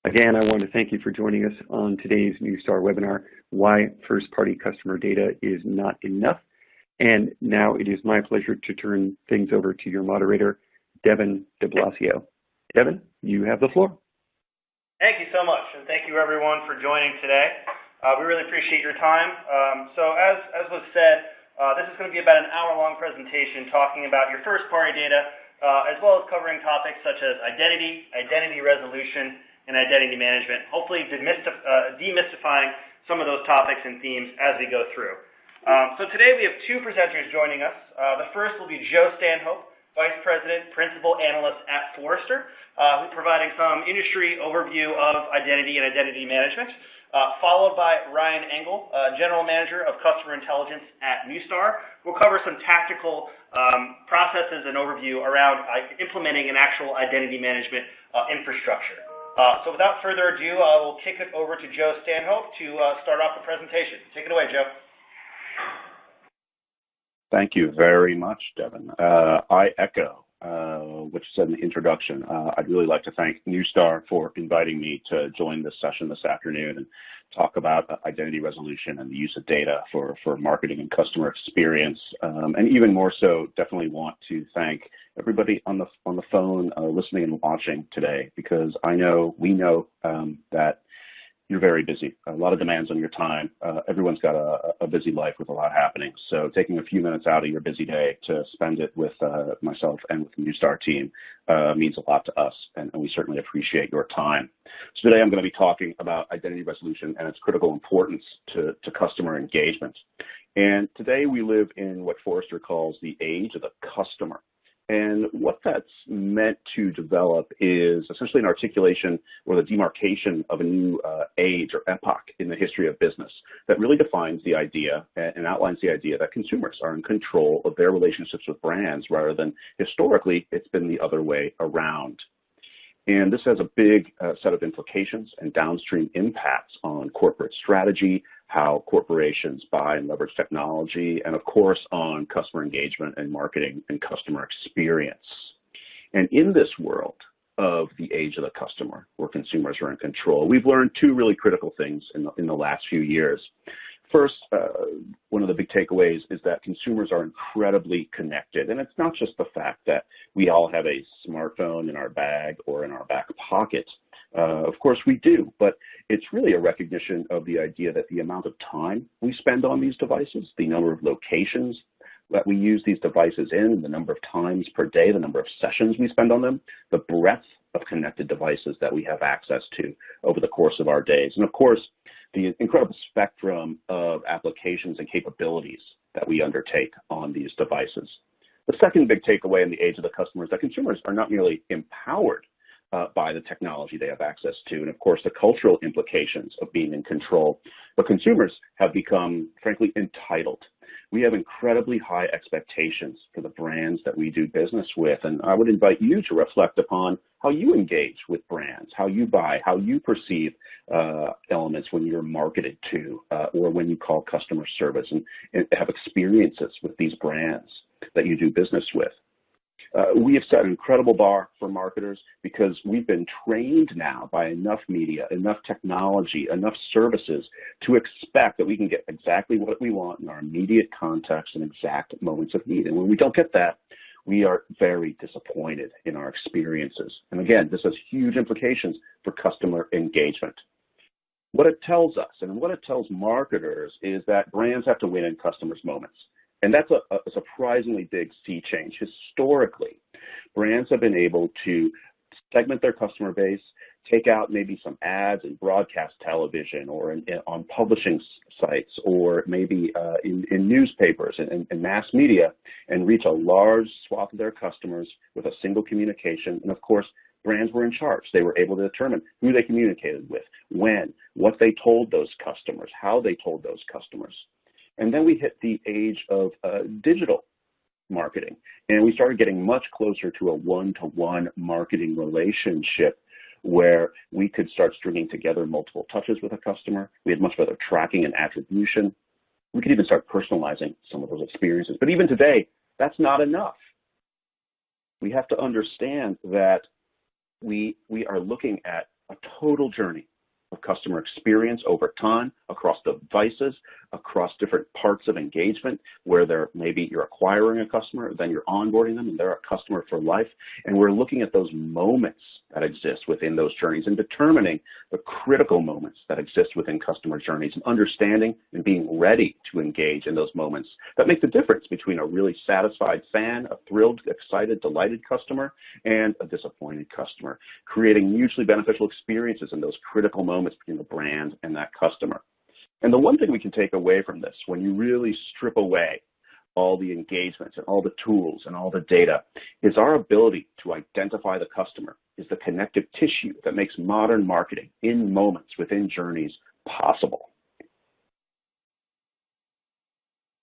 Again, I want to thank you for joining us on today's Neustar webinar, Why First-Party Customer Data is Not Enough. And now it is my pleasure to turn things over to your moderator, Devin de Blasio. Devin, you have the floor. Thank you so much, and thank you everyone for joining today. We really appreciate your time. So as was said, this is going to be about an hour-long presentation talking about your first-party data, as well as covering topics such as identity, identity resolution, and identity management, hopefully demystifying some of those topics and themes as we go through. So today we have two presenters joining us. The first will be Joe Stanhope, Vice President, Principal Analyst at Forrester, who's providing some industry overview of identity and identity management, followed by Ryan Engel, General Manager of Customer Intelligence at Neustar, who will cover some tactical processes and overview around implementing an actual identity management infrastructure. So without further ado, I will kick it over to Joe Stanhope to start off the presentation. Take it away, Joe. Thank you very much, Devin. I echo what you said in the introduction. I'd really like to thank Neustar for inviting me to join this session this afternoon and talk about identity resolution and the use of data for marketing and customer experience. And even more so, definitely want to thank everybody on the phone listening and watching today, because we know that you're very busy. A lot of demands on your time. Everyone's got a busy life with a lot happening. So taking a few minutes out of your busy day to spend it with myself and with the Neustar team means a lot to us, and we certainly appreciate your time. So today I'm going to be talking about identity resolution and its critical importance to customer engagement. And today we live in what Forrester calls the age of the customer. And what that's meant to develop is essentially an articulation or the demarcation of a new age or epoch in the history of business that really defines the idea and outlines the idea that consumers are in control of their relationships with brands, rather than historically it's been the other way around. And this has a big set of implications and downstream impacts on corporate strategy, how corporations buy and leverage technology, and of course on customer engagement and marketing and customer experience. And in this world of the age of the customer, where consumers are in control, we've learned two really critical things in the last few years. First, one of the big takeaways is that consumers are incredibly connected. And it's not just the fact that we all have a smartphone in our bag or in our back pocket. Of course we do, but it's really a recognition of the idea that the amount of time we spend on these devices, the number of locations that we use these devices in, the number of times per day, the number of sessions we spend on them, the breadth of connected devices that we have access to over the course of our days. And of course, the incredible spectrum of applications and capabilities that we undertake on these devices. The second big takeaway in the age of the customer is that consumers are not merely empowered by the technology they have access to, and of course the cultural implications of being in control, but consumers have become, frankly, entitled. We have incredibly high expectations for the brands that we do business with, and I would invite you to reflect upon how you engage with brands, how you buy, how you perceive elements when you're marketed to or when you call customer service and have experiences with these brands that you do business with. We have set an incredible bar for marketers because we've been trained now by enough media, enough technology, enough services to expect that we can get exactly what we want in our immediate context and exact moments of need. And when we don't get that, we are very disappointed in our experiences. And again, this has huge implications for customer engagement. What it tells us and what it tells marketers is that brands have to win in customers' moments. And that's a surprisingly big sea change. Historically, brands have been able to segment their customer base, take out maybe some ads in broadcast television or on publishing sites, or maybe in newspapers and mass media, and reach a large swath of their customers with a single communication. And of course, brands were in charge. They were able to determine who they communicated with, when, what they told those customers, how they told those customers. And then we hit the age of digital marketing, and we started getting much closer to a one-to-one marketing relationship where we could start stringing together multiple touches with a customer. We had much better tracking and attribution. We could even start personalizing some of those experiences. But even today, that's not enough. We have to understand that we are looking at a total journey of customer experience over time, across devices, across different parts of engagement, where maybe you're acquiring a customer, then you're onboarding them, and they're a customer for life. And we're looking at those moments that exist within those journeys and determining the critical moments that exist within customer journeys and understanding and being ready to engage in those moments that make the difference between a really satisfied fan, a thrilled, excited, delighted customer, and a disappointed customer, creating mutually beneficial experiences in those critical moments between the brand and that customer. And the one thing we can take away from this, when you really strip away all the engagements and all the tools and all the data, is our ability to identify the customer is the connective tissue that makes modern marketing in moments within journeys possible.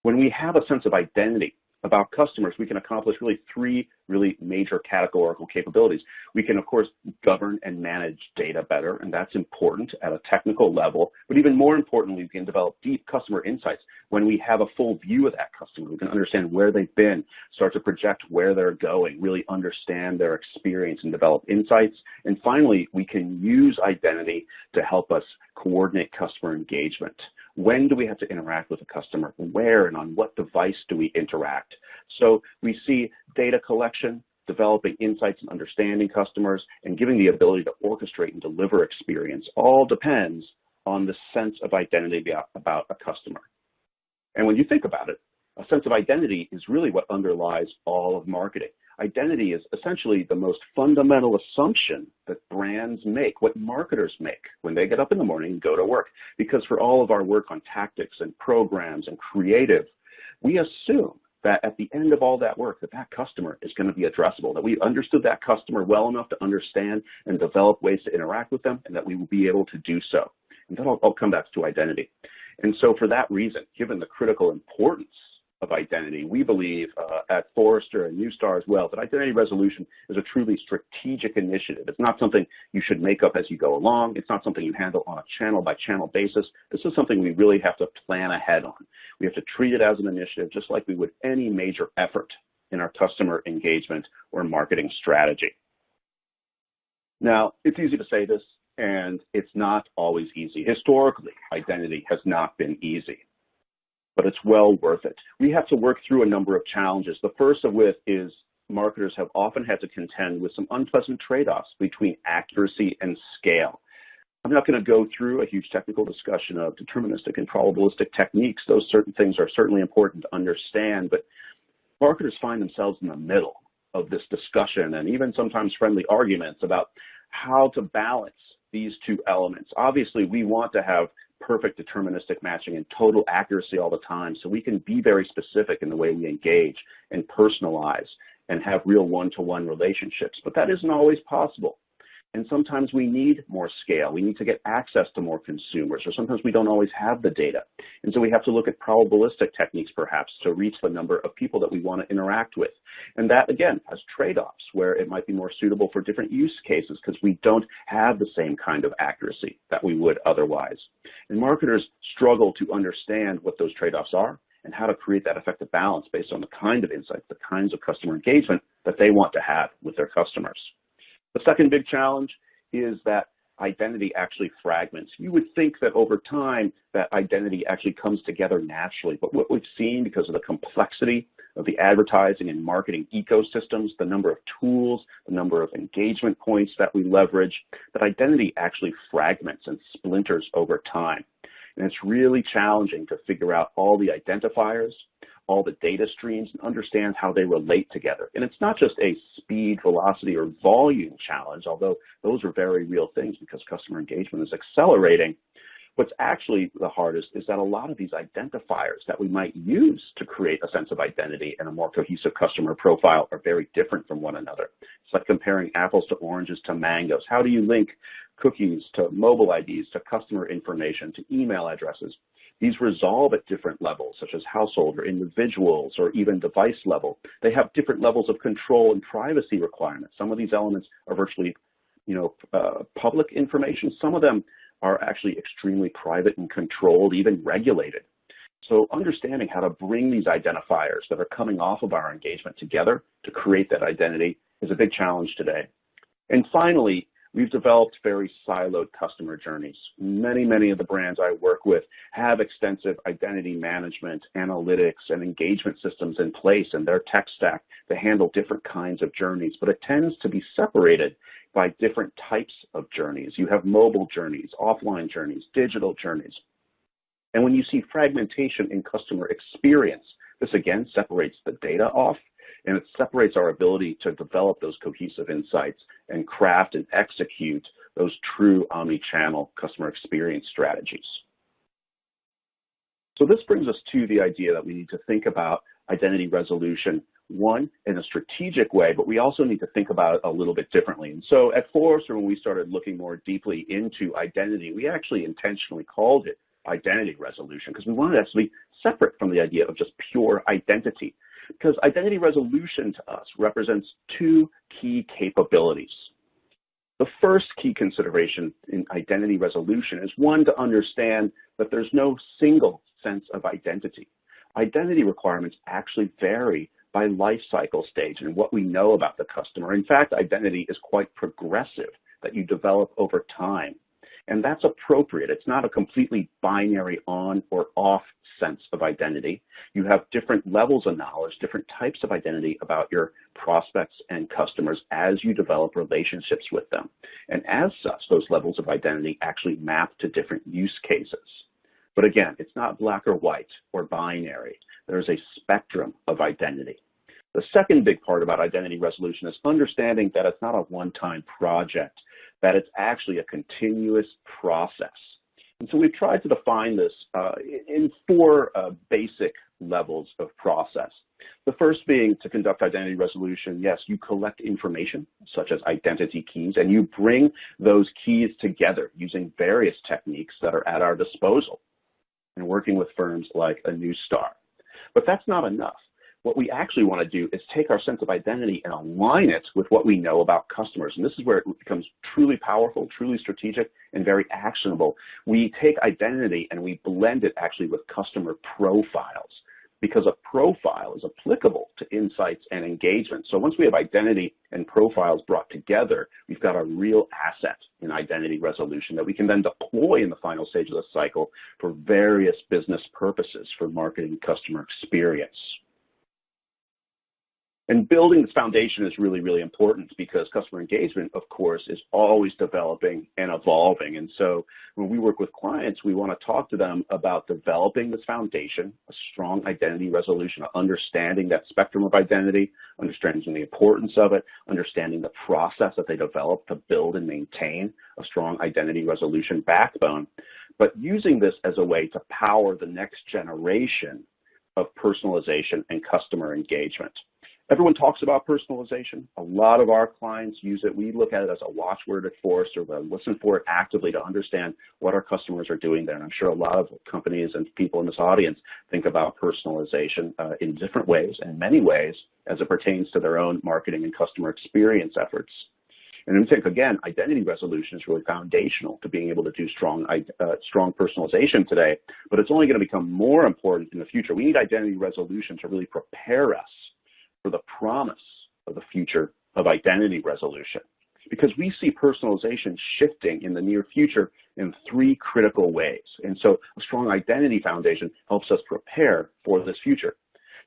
When we have a sense of identity about customers, we can accomplish really three really major categorical capabilities. We can, of course, govern and manage data better, and that's important at a technical level. But even more importantly, we can develop deep customer insights. When we have a full view of that customer, we can understand where they've been, start to project where they're going, really understand their experience and develop insights. And finally, we can use identity to help us coordinate customer engagement. When do we have to interact with a customer? Where and on what device do we interact? So we see data collection, developing insights and understanding customers, and giving the ability to orchestrate and deliver experience all depends on the sense of identity about a customer. And when you think about it, a sense of identity is really what underlies all of marketing. Identity is essentially the most fundamental assumption that brands make, what marketers make when they get up in the morning and go to work. Because for all of our work on tactics and programs and creative, we assume that at the end of all that work, that customer is going to be addressable, that we understood that customer well enough to understand and develop ways to interact with them, and that we will be able to do so. And then I'll come back to identity. And so for that reason, given the critical importance of identity, we believe at Forrester and Neustar as well, that identity resolution is a truly strategic initiative. It's not something you should make up as you go along. It's not something you handle on a channel-by-channel basis. This is something we really have to plan ahead on. We have to treat it as an initiative just like we would any major effort in our customer engagement or marketing strategy. Now, it's easy to say this, and it's not always easy. Historically, identity has not been easy, but it's well worth it. We have to work through a number of challenges. The first of which is marketers have often had to contend with some unpleasant trade-offs between accuracy and scale. I'm not going to go through a huge technical discussion of deterministic and probabilistic techniques. Those certain things are certainly important to understand, but marketers find themselves in the middle of this discussion and even sometimes friendly arguments about how to balance these two elements. Obviously, we want to have perfect deterministic matching and total accuracy all the time, so we can be very specific in the way we engage and personalize and have real one-to-one relationships, but that isn't always possible. And sometimes we need more scale. We need to get access to more consumers, or sometimes we don't always have the data. And so we have to look at probabilistic techniques, perhaps, to reach the number of people that we want to interact with. And that, again, has trade-offs where it might be more suitable for different use cases because we don't have the same kind of accuracy that we would otherwise. And marketers struggle to understand what those trade-offs are and how to create that effective balance based on the kind of insights, the kinds of customer engagement that they want to have with their customers. The second big challenge is that identity actually fragments. You would think that over time that identity actually comes together naturally, but what we've seen because of the complexity of the advertising and marketing ecosystems, the number of tools, the number of engagement points that we leverage, that identity actually fragments and splinters over time. And it's really challenging to figure out all the identifiers, all the data streams, and understand how they relate together. And it's not just a speed, velocity, or volume challenge, although those are very real things because customer engagement is accelerating. What's actually the hardest is that a lot of these identifiers that we might use to create a sense of identity and a more cohesive customer profile are very different from one another. It's like comparing apples to oranges to mangoes. How do you link cookies to mobile IDs, to customer information, to email addresses? These resolve at different levels, such as household or individuals or even device level. They have different levels of control and privacy requirements. Some of these elements are virtually, public information. Some of them are actually extremely private and controlled, even regulated. So understanding how to bring these identifiers that are coming off of our engagement together to create that identity is a big challenge today. And finally, We've developed very siloed customer journeys. Many of the brands I work with have extensive identity management, analytics, and engagement systems in place in their tech stack to handle different kinds of journeys, but it tends to be separated by different types of journeys. You have mobile journeys, offline journeys, digital journeys. And when you see fragmentation in customer experience, this again separates the data off, and it separates our ability to develop those cohesive insights and craft and execute those true omni-channel customer experience strategies. So this brings us to the idea that we need to think about identity resolution, one, in a strategic way, but we also need to think about it a little bit differently. And so at Forrester, when we started looking more deeply into identity, we actually intentionally called it identity resolution because we wanted it to be separate from the idea of just pure identity. Because identity resolution to us represents two key capabilities. The first key consideration in identity resolution is one, to understand that there's no single sense of identity. Identity requirements actually vary by life cycle stage and what we know about the customer. In fact, identity is quite progressive that you develop over time. And that's appropriate. It's not a completely binary on or off sense of identity. You have different levels of knowledge, different types of identity about your prospects and customers as you develop relationships with them. And as such, those levels of identity actually map to different use cases. But again, it's not black or white or binary. There's a spectrum of identity. The second big part about identity resolution is understanding that it's not a one-time project, that it's actually a continuous process. And so we've tried to define this in four basic levels of process. The first being to conduct identity resolution. Yes, you collect information such as identity keys, and you bring those keys together using various techniques that are at our disposal and working with firms like a Neustar. But that's not enough. What we actually want to do is take our sense of identity and align it with what we know about customers. And this is where it becomes truly powerful, truly strategic, and very actionable. We take identity and we blend it actually with customer profiles, because a profile is applicable to insights and engagement. So once we have identity and profiles brought together, we've got a real asset in identity resolution that we can then deploy in the final stage of the cycle for various business purposes for marketing customer experience. And building this foundation is really important because customer engagement, of course, is always developing and evolving. And so when we work with clients, we want to talk to them about developing this foundation, a strong identity resolution, understanding that spectrum of identity, understanding the importance of it, understanding the process that they develop to build and maintain a strong identity resolution backbone, but using this as a way to power the next generation of personalization and customer engagement. Everyone talks about personalization. A lot of our clients use it. We look at it as a watchword at Forrester. We listen for it actively to understand what our customers are doing there. And I'm sure a lot of companies and people in this audience think about personalization in different ways, and many ways, as it pertains to their own marketing and customer experience efforts. And we think, again, identity resolution is really foundational to being able to do strong personalization today, but it's only going to become more important in the future. We need identity resolution to really prepare us for the promise of the future of identity resolution, because we see personalization shifting in the near future in three critical ways. And so a strong identity foundation helps us prepare for this future.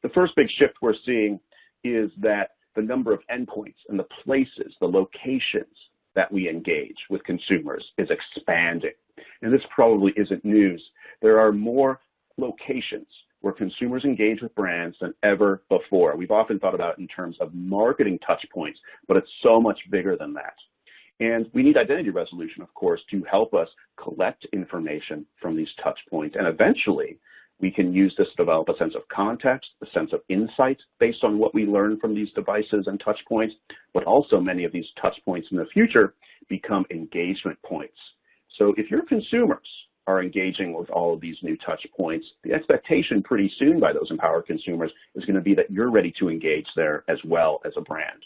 The first big shift we're seeing is that the number of endpoints and the places, the locations that we engage with consumers is expanding. And this probably isn't news. There are more locations where consumers engage with brands than ever before. We've often thought about it in terms of marketing touch points, but it's so much bigger than that. And we need identity resolution, of course, to help us collect information from these touch points. And eventually, we can use this to develop a sense of context, a sense of insight based on what we learn from these devices and touch points, but also many of these touch points in the future become engagement points. So if your consumers are engaging with all of these new touch points, the expectation pretty soon by those empowered consumers is going to be that you're ready to engage there as well as a brand.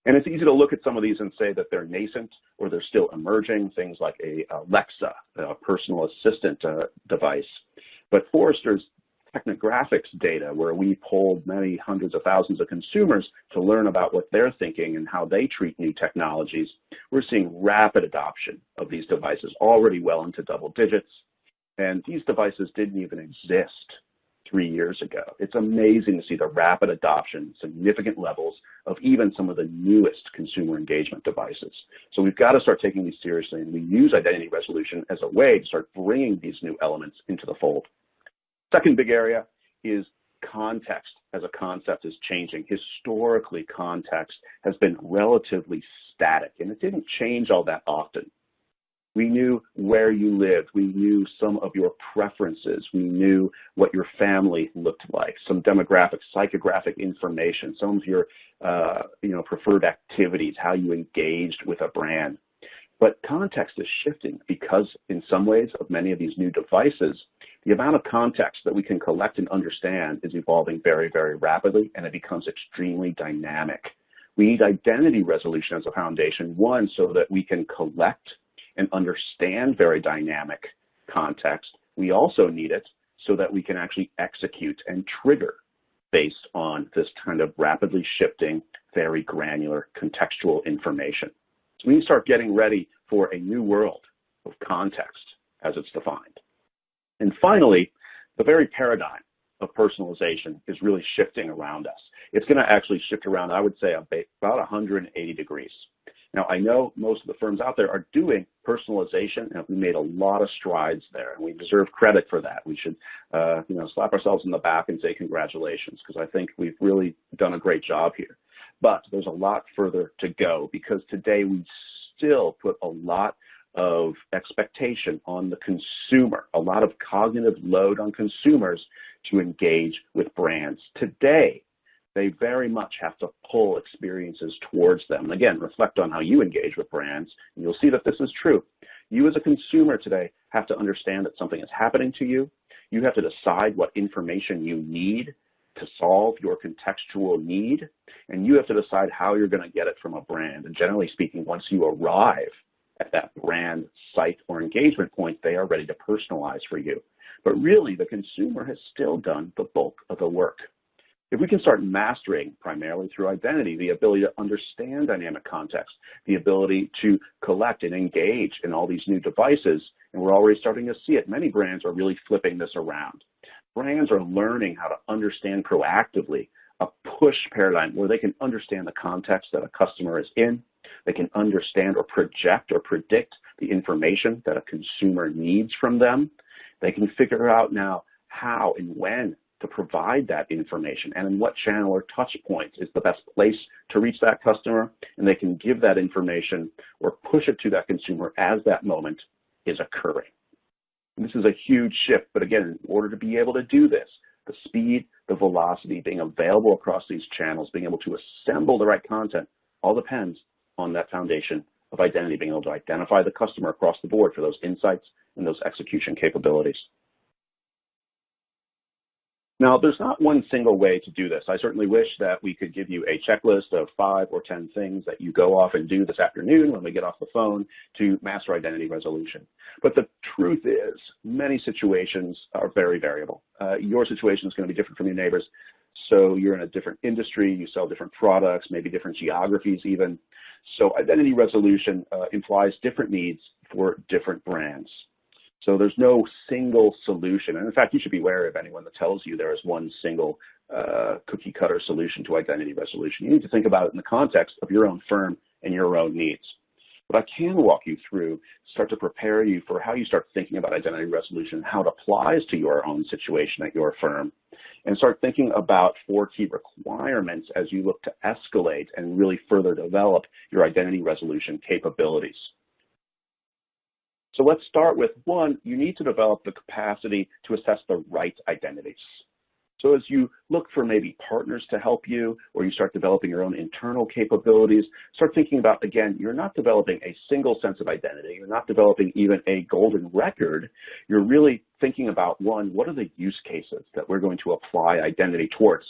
And it's easy to look at some of these and say that they're nascent or they're still emerging, things like a Alexa, a personal assistant device. But Forrester's technographics data, where we polled many hundreds of thousands of consumers to learn about what they're thinking and how they treat new technologies, we're seeing rapid adoption of these devices, already well into double digits. And these devices didn't even exist 3 years ago. It's amazing to see the rapid adoption, significant levels of even some of the newest consumer engagement devices. So we've got to start taking these seriously, and we use identity resolution as a way to start bringing these new elements into the fold. Second big area is context as a concept is changing. Historically, context has been relatively static, and it didn't change all that often. We knew where you lived. We knew some of your preferences. We knew what your family looked like, some demographic, psychographic information, some of your preferred activities, how you engaged with a brand. But context is shifting because in some ways of many of these new devices, the amount of context that we can collect and understand is evolving very, very rapidly, and it becomes extremely dynamic. We need identity resolution as a foundation, one, so that we can collect and understand very dynamic context. We also need it so that we can actually execute and trigger based on this kind of rapidly shifting, very granular contextual information. So we need to start getting ready for a new world of context as it's defined. And finally, the very paradigm of personalization is really shifting around us. It's going to actually shift around, I would say, about 180 degrees. Now, I know most of the firms out there are doing personalization, and we made a lot of strides there, and we deserve credit for that. We should, slap ourselves in the back and say congratulations, because I think we've really done a great job here. But there's a lot further to go, because today we still put a lot of expectation on the consumer, a lot of cognitive load on consumers to engage with brands. Today, they very much have to pull experiences towards them. And again, reflect on how you engage with brands, and you'll see that this is true. You as a consumer today have to understand that something is happening to you. You have to decide what information you need to solve your contextual need, and you have to decide how you're going to get it from a brand. And generally speaking, once you arrive at that brand site or engagement point, they are ready to personalize for you. But really, the consumer has still done the bulk of the work. If we can start mastering, primarily through identity, the ability to understand dynamic context, the ability to collect and engage in all these new devices, and we're already starting to see it, many brands are really flipping this around. Brands are learning how to understand proactively a push paradigm where they can understand the context that a customer is in. They can understand or project or predict the information that a consumer needs from them. They can figure out now how and when to provide that information and in what channel or touch point is the best place to reach that customer, and they can give that information or push it to that consumer as that moment is occurring. And this is a huge shift, but again, in order to be able to do this, the speed, the velocity, being available across these channels, being able to assemble the right content, all depends on that foundation of identity, being able to identify the customer across the board for those insights and those execution capabilities. Now, there's not one single way to do this. I certainly wish that we could give you a checklist of 5 or 10 things that you go off and do this afternoon when we get off the phone to master identity resolution. But the truth is, many situations are very variable. Your situation is going to be different from your neighbor's. So you're in a different industry, you sell different products, maybe different geographies even. So identity resolution implies different needs for different brands. So there's no single solution. And in fact, you should be wary of anyone that tells you there is one single cookie cutter solution to identity resolution. You need to think about it in the context of your own firm and your own needs. But I can walk you through, start to prepare you for how you start thinking about identity resolution, how it applies to your own situation at your firm, and start thinking about 4 key requirements as you look to escalate and really further develop your identity resolution capabilities. So let's start with 1, you need to develop the capacity to assess the right identities. So as you look for maybe partners to help you, or you start developing your own internal capabilities, start thinking about, again, you're not developing a single sense of identity. You're not developing even a golden record. You're really thinking about, 1, what are the use cases that we're going to apply identity towards?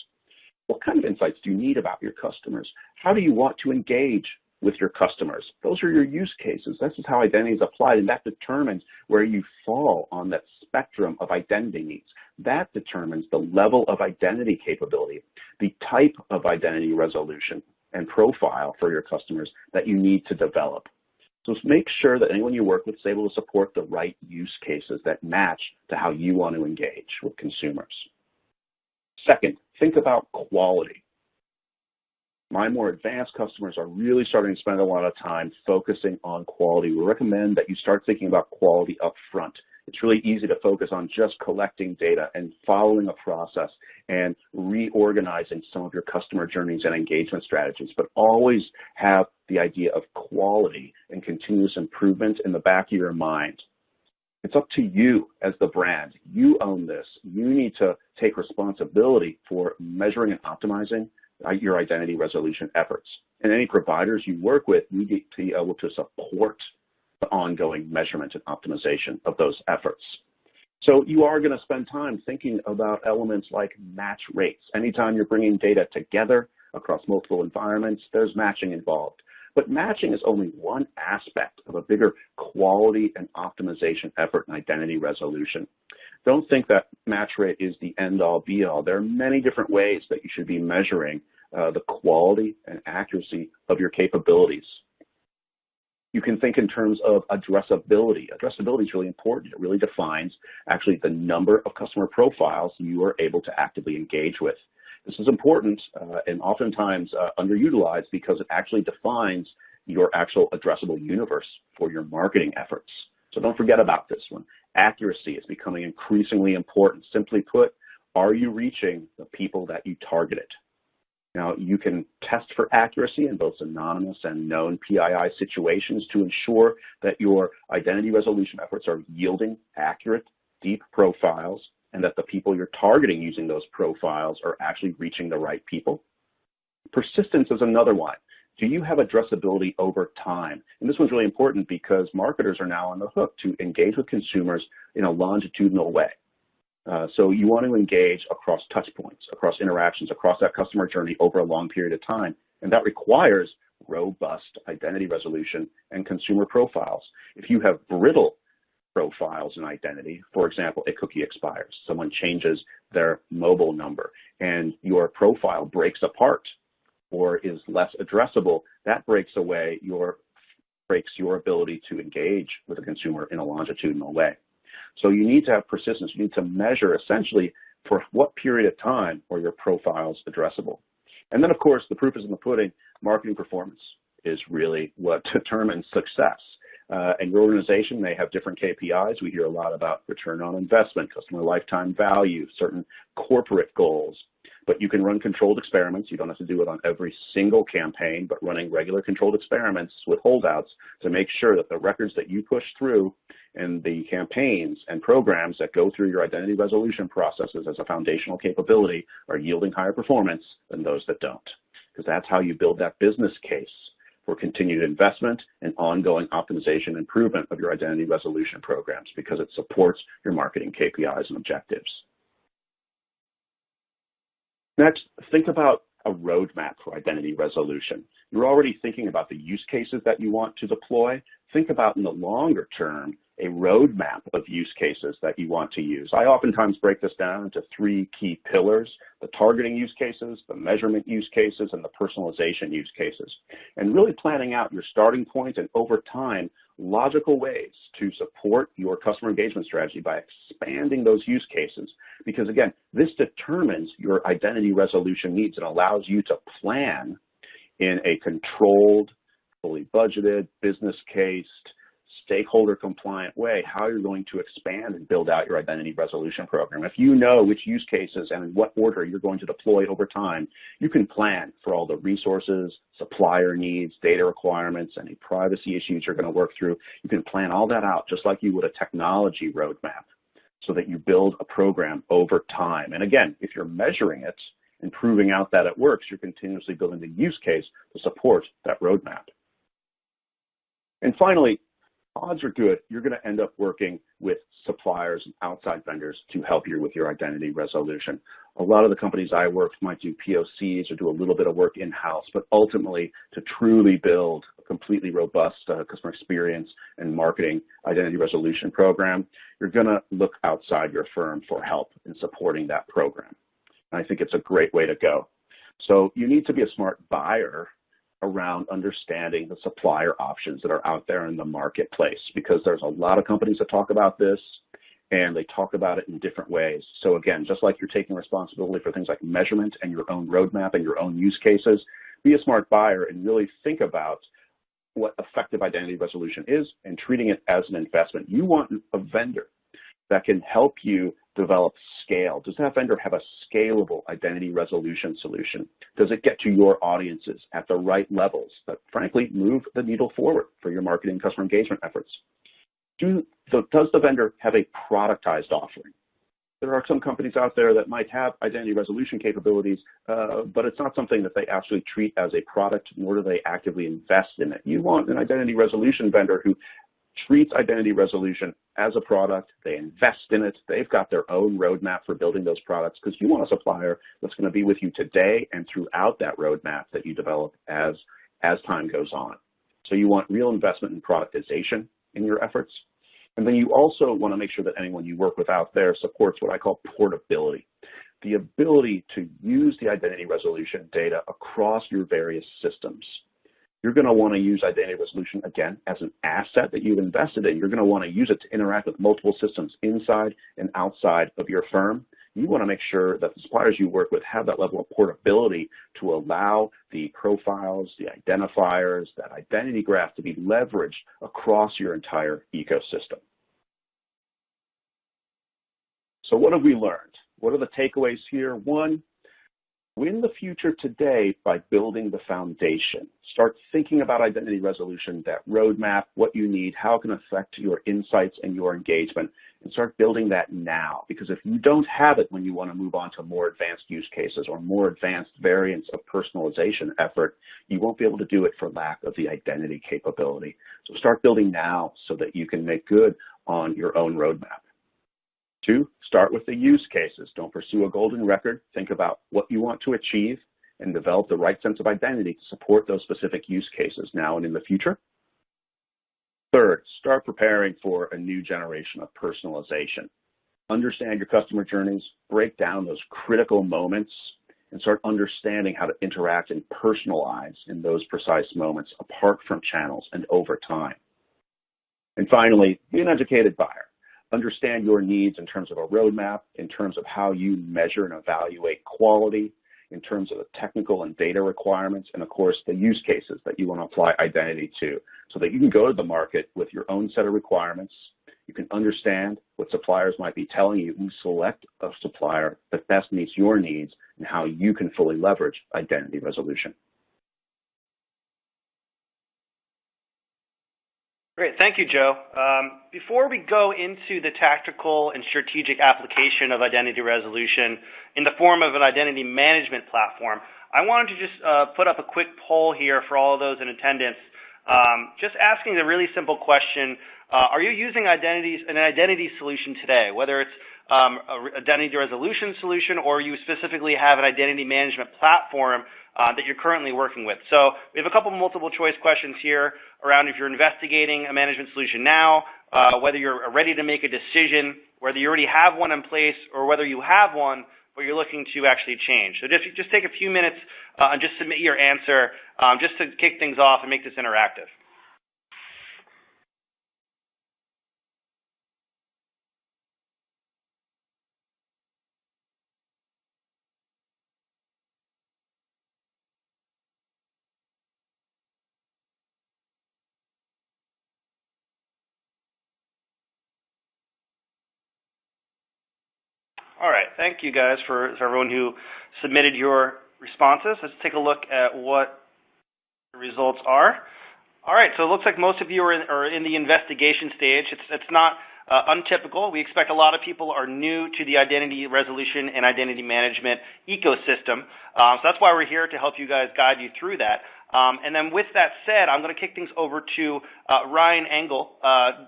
What kind of insights do you need about your customers? How do you want to engage with your customers. Those are your use cases. This is how identity is applied, and that determines where you fall on that spectrum of identity needs. That determines the level of identity capability, the type of identity resolution and profile for your customers that you need to develop. So make sure that anyone you work with is able to support the right use cases that match to how you want to engage with consumers. Second, think about quality. My more advanced customers are really starting to spend a lot of time focusing on quality. We recommend that you start thinking about quality up front. It's really easy to focus on just collecting data and following a process and reorganizing some of your customer journeys and engagement strategies, but always have the idea of quality and continuous improvement in the back of your mind. It's up to you as the brand. You own this. You need to take responsibility for measuring and optimizing your identity resolution efforts. And any providers you work with need to be able to support the ongoing measurement and optimization of those efforts. So you are going to spend time thinking about elements like match rates. Anytime you're bringing data together across multiple environments, there's matching involved. But matching is only one aspect of a bigger quality and optimization effort in identity resolution. Don't think that match rate is the end-all, be-all. There are many different ways that you should be measuring the quality and accuracy of your capabilities. You can think in terms of addressability. Addressability is really important. It really defines actually the number of customer profiles you are able to actively engage with. This is important and oftentimes underutilized because it actually defines your actual addressable universe for your marketing efforts. So don't forget about this one. Accuracy is becoming increasingly important. Simply put, are you reaching the people that you targeted? Now, you can test for accuracy in both anonymous and known PII situations to ensure that your identity resolution efforts are yielding accurate, deep profiles, and that the people you're targeting using those profiles are actually reaching the right people. Persistence is another one. Do you have addressability over time? And this one's really important because marketers are now on the hook to engage with consumers in a longitudinal way. So you want to engage across touch points, across interactions, across that customer journey over a long period of time. And that requires robust identity resolution and consumer profiles. If you have brittle profiles in identity, for example, a cookie expires, someone changes their mobile number, and your profile breaks apart or is less addressable, that breaks your ability to engage with a consumer in a longitudinal way. So you need to have persistence. You need to measure essentially for what period of time are your profiles addressable. And then, of course, the proof is in the pudding. Marketing performance is really what determines success. And your organization may have different KPIs. We hear a lot about return on investment, customer lifetime value, certain corporate goals. But you can run controlled experiments. You don't have to do it on every single campaign, but running regular controlled experiments with holdouts to make sure that the records that you push through and the campaigns and programs that go through your identity resolution processes as a foundational capability are yielding higher performance than those that don't. Because that's how you build that business case for continued investment and ongoing optimization and improvement of your identity resolution programs, because it supports your marketing KPIs and objectives. Next, think about a roadmap for identity resolution. You're already thinking about the use cases that you want to deploy. Think about in the longer term a roadmap of use cases that you want to use. I oftentimes break this down into three key pillars: the targeting use cases, the measurement use cases, and the personalization use cases. And really planning out your starting point and over time logical ways to support your customer engagement strategy by expanding those use cases. Because again, this determines your identity resolution needs and allows you to plan in a controlled, fully budgeted, business cased, stakeholder compliant way how you're going to expand and build out your identity resolution program. If you know which use cases and in what order you're going to deploy over time, you can plan for all the resources, supplier needs, data requirements, any privacy issues you're going to work through. You can plan all that out just like you would a technology roadmap so that you build a program over time. And again, if you're measuring it and proving out that it works, you're continuously building the use case to support that roadmap. And finally, odds are good you're going to end up working with suppliers and outside vendors to help you with your identity resolution. A lot of the companies I work with might do POCs or do a little bit of work in-house, but ultimately to truly build a completely robust customer experience and marketing identity resolution program, you're going to look outside your firm for help in supporting that program. And I think it's a great way to go. So you need to be a smart buyer around understanding the supplier options that are out there in the marketplace, because there's a lot of companies that talk about this and they talk about it in different ways. So again, just like you're taking responsibility for things like measurement and your own roadmap and your own use cases, be a smart buyer and really think about what effective identity resolution is and treating it as an investment. You want a vendor that can help you develop scale. Does that vendor have a scalable identity resolution solution? Does it get to your audiences at the right levels that, frankly, move the needle forward for your marketing and customer engagement efforts? Does the vendor have a productized offering? There are some companies out there that might have identity resolution capabilities, but it's not something that they actually treat as a product, nor do they actively invest in it. You want an identity resolution vendor who treats identity resolution as a product. They invest in it. They've got their own roadmap for building those products, because you want a supplier that's going to be with you today and throughout that roadmap that you develop as time goes on. So you want real investment in productization in your efforts. And then you also want to make sure that anyone you work with out there supports what I call portability, the ability to use the identity resolution data across your various systems. You're going to want to use identity resolution, again, as an asset that you've invested in. You're going to want to use it to interact with multiple systems inside and outside of your firm. You want to make sure that the suppliers you work with have that level of portability to allow the profiles, the identifiers, that identity graph to be leveraged across your entire ecosystem. So what have we learned? What are the takeaways here? One, win the future today by building the foundation. Start thinking about identity resolution, that roadmap, what you need, how it can affect your insights and your engagement, and start building that now. Because if you don't have it when you want to move on to more advanced use cases or more advanced variants of personalization effort, you won't be able to do it for lack of the identity capability. So start building now so that you can make good on your own roadmap. Two, start with the use cases. Don't pursue a golden record. Think about what you want to achieve and develop the right sense of identity to support those specific use cases now and in the future. Third, start preparing for a new generation of personalization. Understand your customer journeys, break down those critical moments, and start understanding how to interact and personalize in those precise moments apart from channels and over time. And finally, be an educated buyer. Understand your needs in terms of a roadmap, in terms of how you measure and evaluate quality, in terms of the technical and data requirements, and of course the use cases that you want to apply identity to, so that you can go to the market with your own set of requirements. You can understand what suppliers might be telling you and select a supplier that best meets your needs and how you can fully leverage identity resolution. Great, thank you, Joe. Before we go into the tactical and strategic application of identity resolution in the form of an identity management platform, I wanted to just put up a quick poll here for all of those in attendance, just asking a really simple question. Are you using an identity solution today, whether it's an identity resolution solution or you specifically have an identity management platform that you're currently working with? So we have a couple multiple choice questions here around if you're investigating a management solution now, whether you're ready to make a decision, whether you already have one in place, or whether you have one but you're looking to actually change. So just take a few minutes and just submit your answer just to kick things off and make this interactive. All right, thank you guys for everyone who submitted your responses. Let's take a look at what the results are. All right, so it looks like most of you are in the investigation stage. It's not untypical. We expect a lot of people are new to the identity resolution and identity management ecosystem. So that's why we're here to help you guys guide you through that. And then with that said, I'm going to kick things over to Ryan Engel,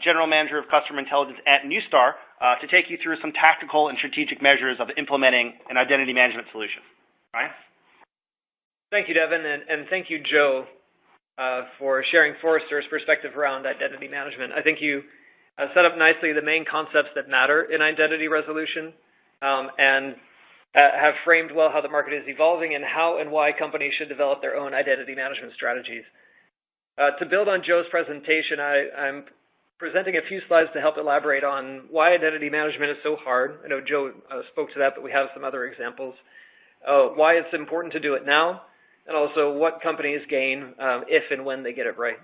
General Manager of Customer Intelligence at Neustar, to take you through some tactical and strategic measures of implementing an identity management solution. Ryan? Thank you, Devin, and thank you, Joe, for sharing Forrester's perspective around identity management. I think you set up nicely the main concepts that matter in identity resolution, and have framed well how the market is evolving and how and why companies should develop their own identity management strategies. To build on Joe's presentation, I'm presenting a few slides to help elaborate on why identity management is so hard. I know Joe spoke to that, but we have some other examples. Why it's important to do it now, and also what companies gain if and when they get it right.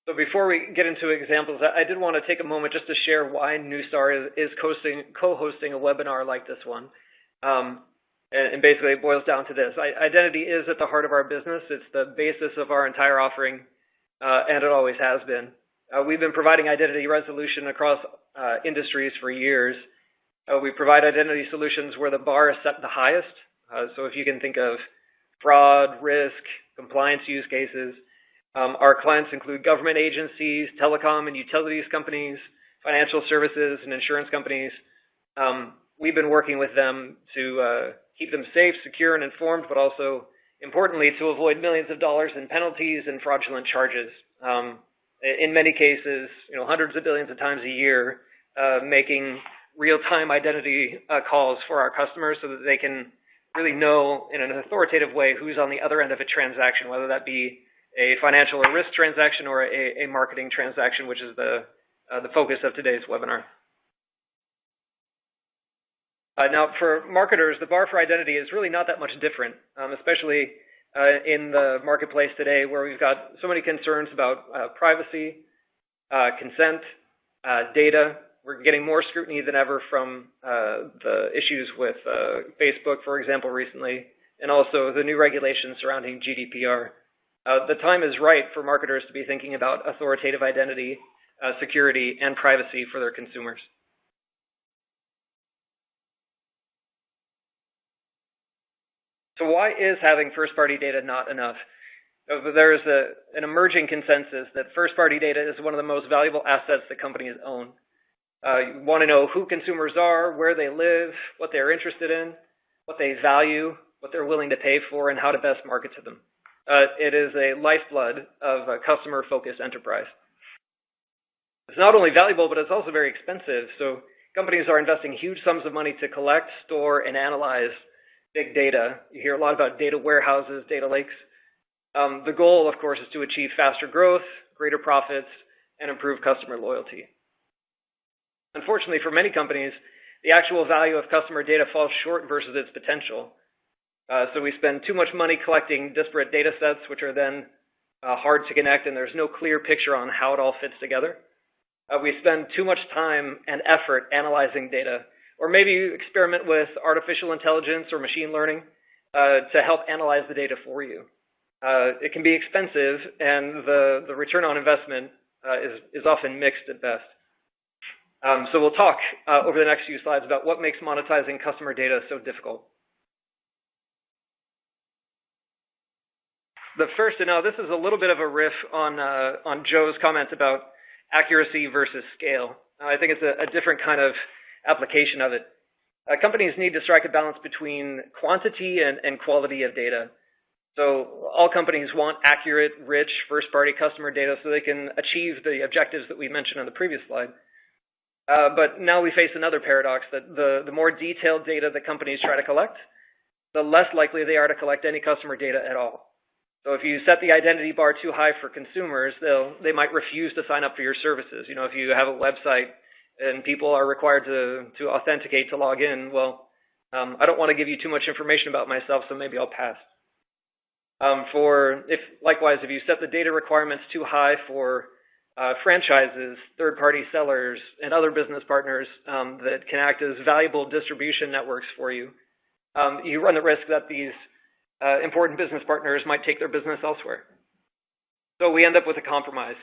So before we get into examples, I did want to take a moment just to share why Neustar is co-hosting a webinar like this one. And basically it boils down to this. Identity is at the heart of our business. It's the basis of our entire offering, and it always has been. We've been providing identity resolution across industries for years. We provide identity solutions where the bar is set the highest. So if you can think of fraud, risk, compliance use cases, our clients include government agencies, telecom and utilities companies, financial services and insurance companies. We've been working with them to keep them safe, secure, and informed, but also, importantly, to avoid millions of dollars in penalties and fraudulent charges. In many cases, hundreds of billions of times a year, making real-time identity calls for our customers so that they can really know in an authoritative way who's on the other end of a transaction, whether that be a financial or risk transaction or a marketing transaction, which is the focus of today's webinar. Now, for marketers, the bar for identity is really not that much different, especially in the marketplace today where we've got so many concerns about privacy, consent, data. We're getting more scrutiny than ever from the issues with Facebook, for example, recently, and also the new regulations surrounding GDPR. The time is right for marketers to be thinking about authoritative identity, security, and privacy for their consumers. So why is having first-party data not enough? There is an emerging consensus that first-party data is one of the most valuable assets that companies own. You want to know who consumers are, where they live, what they're interested in, what they value, what they're willing to pay for, and how to best market to them. It is a lifeblood of a customer-focused enterprise. It's not only valuable, but it's also very expensive. So companies are investing huge sums of money to collect, store, and analyze big data. You hear a lot about data warehouses, data lakes. The goal, of course, is to achieve faster growth, greater profits, and improve customer loyalty. Unfortunately, for many companies, the actual value of customer data falls short versus its potential. So we spend too much money collecting disparate data sets, which are then hard to connect, and there's no clear picture on how it all fits together. We spend too much time and effort analyzing data, or maybe you experiment with artificial intelligence or machine learning to help analyze the data for you. It can be expensive, and the return on investment is often mixed at best. So we'll talk over the next few slides about what makes monetizing customer data so difficult. The first, and now this is a little bit of a riff on Joe's comment about accuracy versus scale. I think it's a different kind of application of it. Companies need to strike a balance between quantity and quality of data. So all companies want accurate, rich, first-party customer data so they can achieve the objectives that we mentioned on the previous slide. But now we face another paradox that the more detailed data that companies try to collect, the less likely they are to collect any customer data at all. So if you set the identity bar too high for consumers, they might refuse to sign up for your services. If you have a website and people are required to authenticate to log in, well, I don't want to give you too much information about myself, so maybe I'll pass. Likewise, if you set the data requirements too high for franchises, third-party sellers, and other business partners that can act as valuable distribution networks for you, you run the risk that these important business partners might take their business elsewhere. So we end up with a compromise.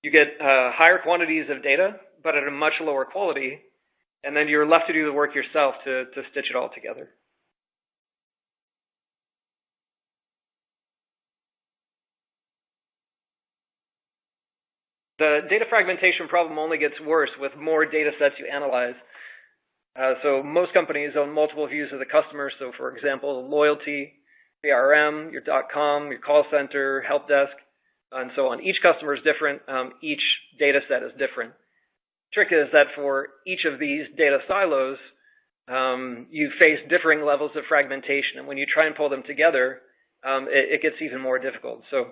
You get higher quantities of data, but at a much lower quality, and then you're left to do the work yourself to stitch it all together. The data fragmentation problem only gets worse with more data sets you analyze. So most companies own multiple views of the customer. So for example, loyalty, CRM, your .com, your call center, help desk, and so on. Each customer is different. Each data set is different. Trick is that for each of these data silos, you face differing levels of fragmentation. And when you try and pull them together, it gets even more difficult. So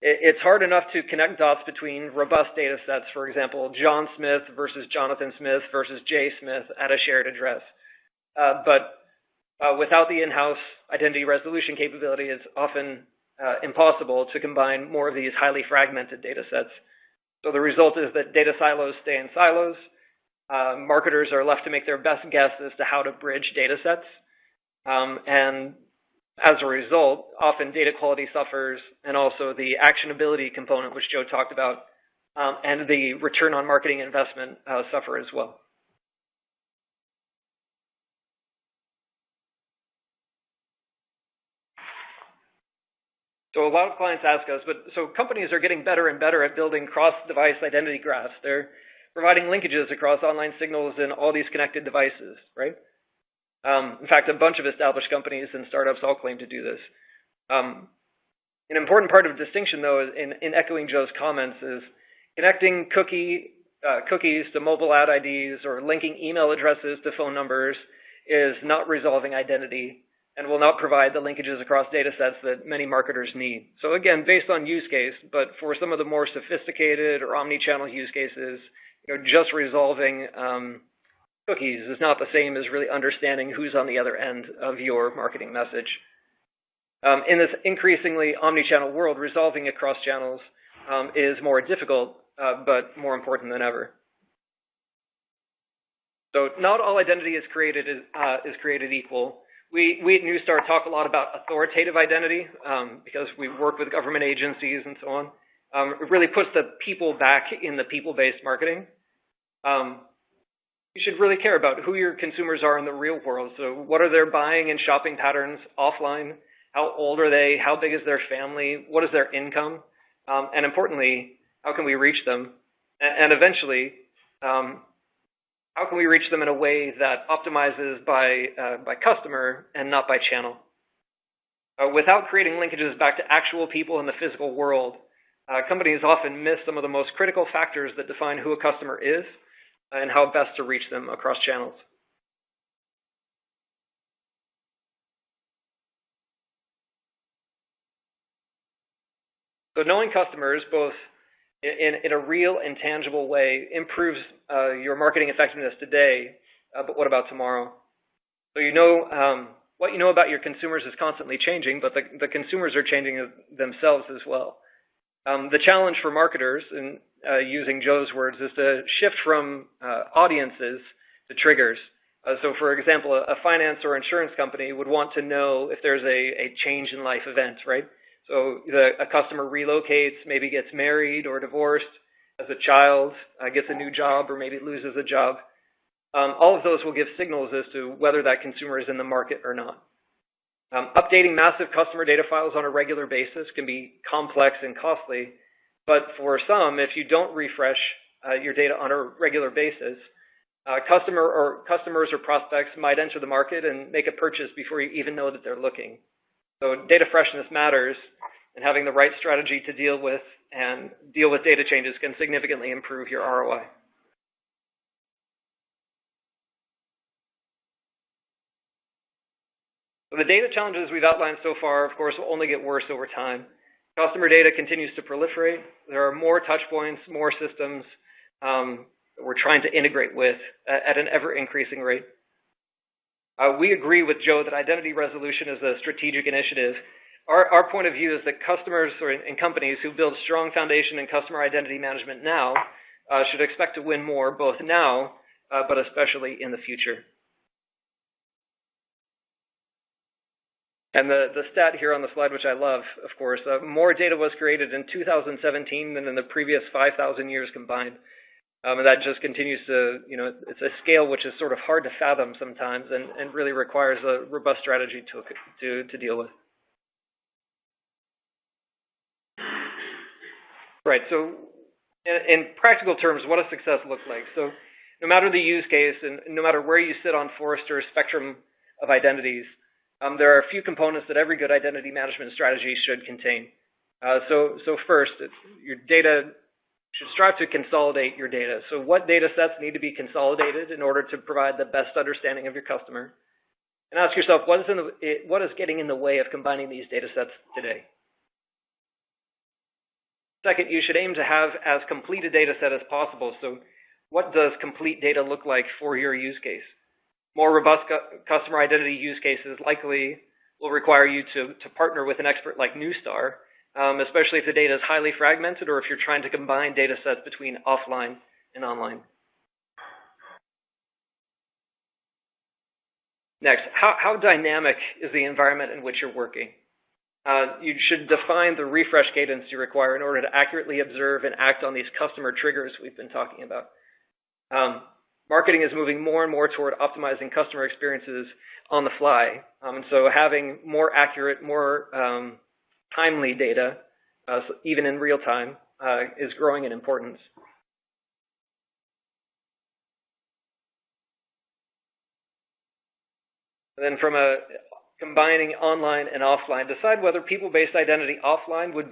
it's hard enough to connect dots between robust data sets, for example, John Smith versus Jonathan Smith versus Jay Smith at a shared address. But without the in-house identity resolution capability, it's often impossible to combine more of these highly fragmented data sets. So the result is that data silos stay in silos. Marketers are left to make their best guess as to how to bridge data sets. And as a result, often data quality suffers, and also the actionability component, which Joe talked about, and the return on marketing investment suffer as well. So a lot of clients ask us, so companies are getting better and better at building cross-device identity graphs. They're providing linkages across online signals in all these connected devices, right? In fact, a bunch of established companies and startups all claim to do this. An important part of distinction, though, in echoing Joe's comments, is connecting cookies to mobile ad IDs or linking email addresses to phone numbers is not resolving identity and will not provide the linkages across data sets that many marketers need. So again, based on use case, but for some of the more sophisticated or omni-channel use cases, just resolving cookies is not the same as really understanding who's on the other end of your marketing message. In this increasingly omni-channel world, resolving across channels is more difficult, but more important than ever. So not all identity is created equal. We at Neustar talk a lot about authoritative identity because we work with government agencies and so on. It really puts the people back in the people-based marketing. You should really care about who your consumers are in the real world. So what are their buying and shopping patterns offline? How old are they? How big is their family? What is their income? And importantly, how can we reach them? And eventually, how can we reach them in a way that optimizes by customer and not by channel? Without creating linkages back to actual people in the physical world, companies often miss some of the most critical factors that define who a customer is and how best to reach them across channels. So knowing customers, both in a real and tangible way, improves your marketing effectiveness today, but what about tomorrow? So what you know about your consumers is constantly changing, but the consumers are changing themselves as well. The challenge for marketers, in using Joe's words, is to shift from audiences to triggers. So for example, a finance or insurance company would want to know if there's a change in life event, right? So a customer relocates, maybe gets married or divorced, has a child, gets a new job, or maybe loses a job. All of those will give signals as to whether that consumer is in the market or not. Updating massive customer data files on a regular basis can be complex and costly, but for some, if you don't refresh your data on a regular basis, customers or prospects might enter the market and make a purchase before you even know that they're looking. So data freshness matters, and having the right strategy to deal with data changes can significantly improve your ROI. So the data challenges we've outlined so far, of course, will only get worse over time. Customer data continues to proliferate. There are more touch points, more systems that we're trying to integrate with at an ever-increasing rate. We agree with Joe that identity resolution is a strategic initiative. Our point of view is that customers and companies who build strong foundation in customer identity management now should expect to win more, both now, but especially in the future. And the stat here on the slide, which I love, of course, more data was created in 2017 than in the previous 5,000 years combined. And that just continues to, it's a scale which is sort of hard to fathom sometimes and really requires a robust strategy to deal with. Right, so In practical terms, what does success look like? So no matter the use case and no matter where you sit on Forrester's spectrum of identities, there are a few components that every good identity management strategy should contain. So first, your data should strive to consolidate your data. So what data sets need to be consolidated in order to provide the best understanding of your customer? And ask yourself, what is getting in the way of combining these data sets today? Second, you should aim to have as complete a data set as possible. So what does complete data look like for your use case? More robust customer identity use cases likely will require you to partner with an expert like Neustar, especially if the data is highly fragmented or if you're trying to combine data sets between offline and online. Next, how dynamic is the environment in which you're working? You should define the refresh cadence you require in order to accurately observe and act on these customer triggers we've been talking about. Marketing is moving more and more toward optimizing customer experiences on the fly. And so having more accurate, more timely data, even in real time, is growing in importance. And then from combining online and offline, decide whether people-based identity offline would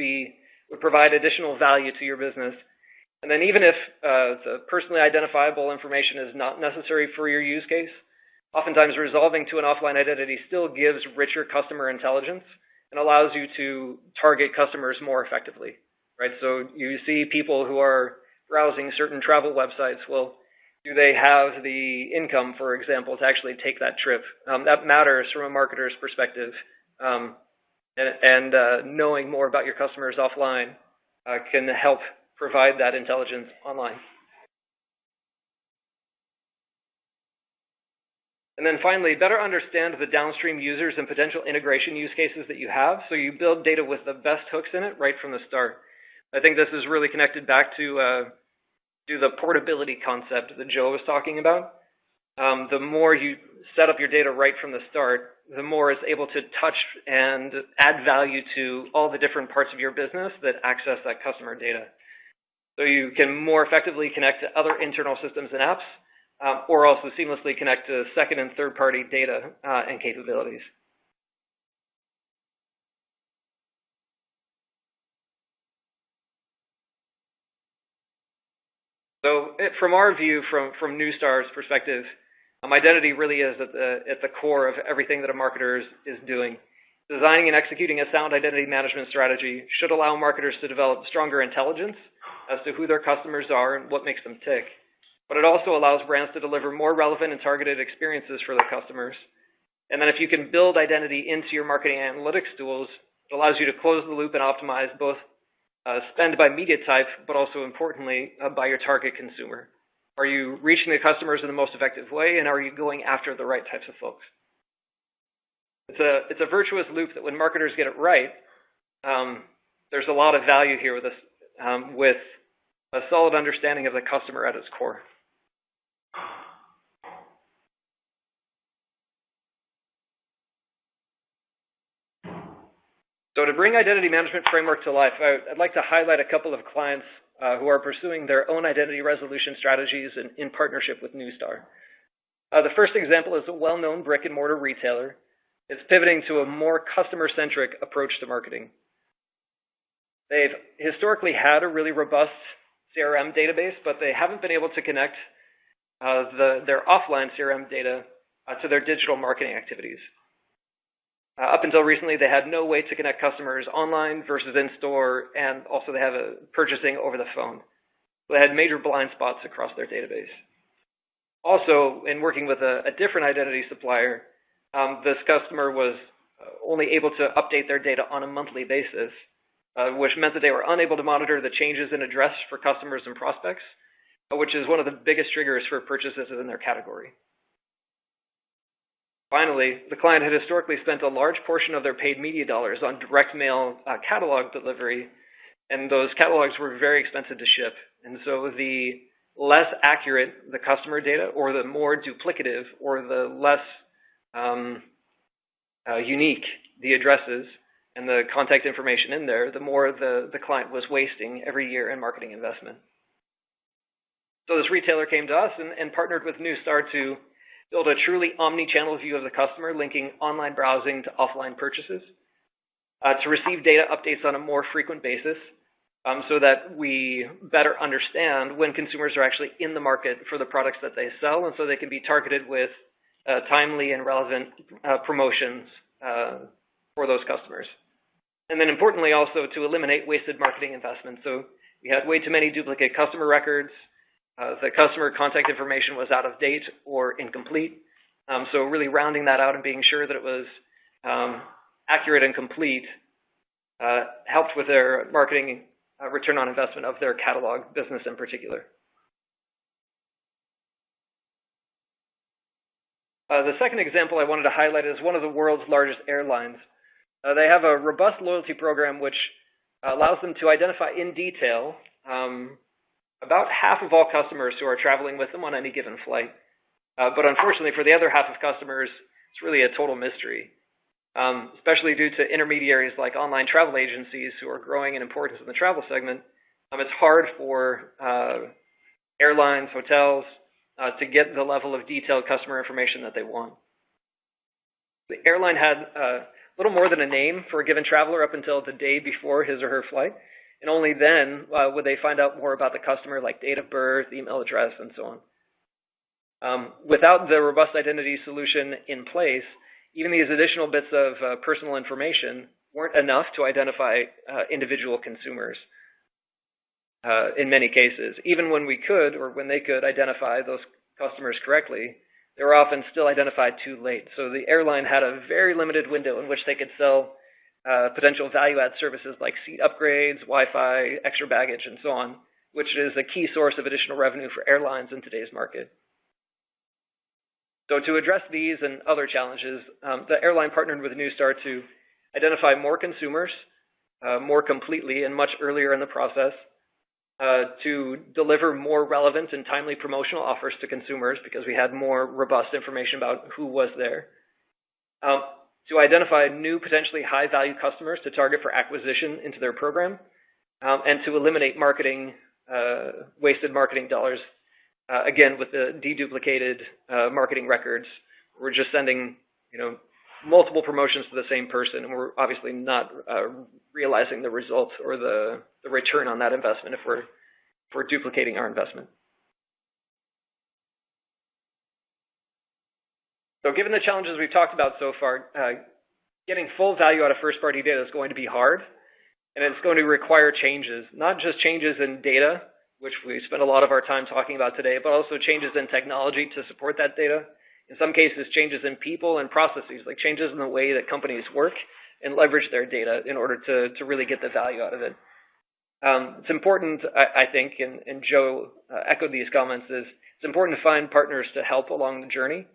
provide additional value to your business. And then even if the personally identifiable information is not necessary for your use case, oftentimes resolving to an offline identity still gives richer customer intelligence and allows you to target customers more effectively, right? So you see people who are browsing certain travel websites. Well, do they have the income, for example, to actually take that trip? That matters from a marketer's perspective. And knowing more about your customers offline can help provide that intelligence online. And then finally, better understand the downstream users and potential integration use cases that you have, so you build data with the best hooks in it right from the start. I think this is really connected back to the portability concept that Joe was talking about. The more you set up your data right from the start, the more it's able to touch and add value to all the different parts of your business that access that customer data. So you can more effectively connect to other internal systems and apps, or also seamlessly connect to second and third-party data and capabilities. So from our view, from Neustar's perspective, identity really is at the core of everything that a marketer is doing. Designing and executing a sound identity management strategy should allow marketers to develop stronger intelligence as to who their customers are and what makes them tick. But it also allows brands to deliver more relevant and targeted experiences for their customers. And then if you can build identity into your marketing analytics tools, it allows you to close the loop and optimize both spend by media type, but also importantly, by your target consumer. Are you reaching the customers in the most effective way, and are you going after the right types of folks? It's a virtuous loop that when marketers get it right, there's a lot of value here with a solid understanding of the customer at its core. So to bring identity management framework to life, I'd like to highlight a couple of clients who are pursuing their own identity resolution strategies in partnership with Neustar. The first example is a well-known brick-and-mortar retailer. It's pivoting to a more customer-centric approach to marketing. They've historically had a really robust CRM database, but they haven't been able to connect their offline CRM data to their digital marketing activities. Up until recently, they had no way to connect customers online versus in-store, and also they have purchasing over the phone. So they had major blind spots across their database. Also, in working with a different identity supplier, this customer was only able to update their data on a monthly basis, which meant that they were unable to monitor the changes in address for customers and prospects, which is one of the biggest triggers for purchases in their category. Finally, the client had historically spent a large portion of their paid media dollars on direct mail catalog delivery, and those catalogs were very expensive to ship. And so the less accurate the customer data, or the more duplicative, or the less unique the addresses and the contact information in there, the more the client was wasting every year in marketing investment. So this retailer came to us and partnered with Neustar to build a truly omni-channel view of the customer, linking online browsing to offline purchases, to receive data updates on a more frequent basis, so that we better understand when consumers are actually in the market for the products that they sell, and so they can be targeted with timely and relevant promotions for those customers. And then importantly also to eliminate wasted marketing investments. So we had way too many duplicate customer records. The customer contact information was out of date or incomplete. So really rounding that out and being sure that it was accurate and complete helped with their marketing return on investment of their catalog business in particular. The second example I wanted to highlight is one of the world's largest airlines. They have a robust loyalty program which allows them to identify in detail about half of all customers who are traveling with them on any given flight. But unfortunately for the other half of customers, it's really a total mystery, especially due to intermediaries like online travel agencies who are growing in importance in the travel segment. It's hard for airlines, hotels, to get the level of detailed customer information that they want. The airline had little more than a name for a given traveler up until the day before his or her flight, and only then would they find out more about the customer, like date of birth, email address, and so on. Without the robust identity solution in place, even these additional bits of personal information weren't enough to identify individual consumers in many cases. Even when we could, or when they could identify those customers correctly, they were often still identified too late. So the airline had a very limited window in which they could sell potential value-add services like seat upgrades, Wi-Fi, extra baggage, and so on, which is a key source of additional revenue for airlines in today's market. So to address these and other challenges, the airline partnered with Neustar to identify more consumers more completely and much earlier in the process, to deliver more relevant and timely promotional offers to consumers because we had more robust information about who was there, to identify new potentially high-value customers to target for acquisition into their program, and to eliminate wasted marketing dollars. Again, with the deduplicated marketing records, we're just sending, multiple promotions to the same person, and we're obviously not realizing the results or the return on that investment if we're duplicating our investment. So given the challenges we've talked about so far, getting full value out of first-party data is going to be hard, and it's going to require changes, not just changes in data, which we spent a lot of our time talking about today, but also changes in technology to support that data. In some cases, changes in people and processes, like changes in the way that companies work and leverage their data in order to really get the value out of it. It's important, I think, and Joe echoed these comments, is it's important to find partners to help along the journey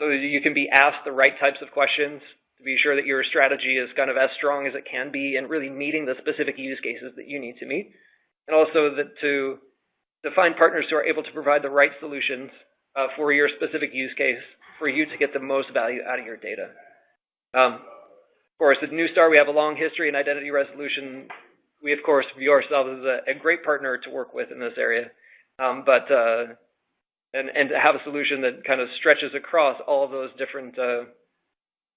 so that you can be asked the right types of questions to be sure that your strategy is kind of as strong as it can be and really meeting the specific use cases that you need to meet. And also that to find partners who are able to provide the right solutions for your specific use case for you to get the most value out of your data. Of course, at Neustar, we have a long history in identity resolution. We, of course, view ourselves as a great partner to work with in this area, and to have a solution that kind of stretches across all of those different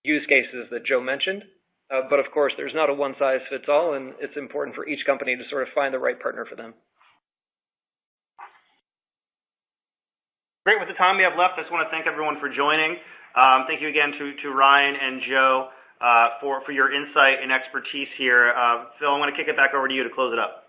use cases that Joe mentioned. But, of course, there's not a one-size-fits-all, and it's important for each company to sort of find the right partner for them. Great. With the time we have left, I just want to thank everyone for joining. Thank you again to Ryan and Joe for your insight and expertise here. Phil, I want to kick it back over to you to close it up.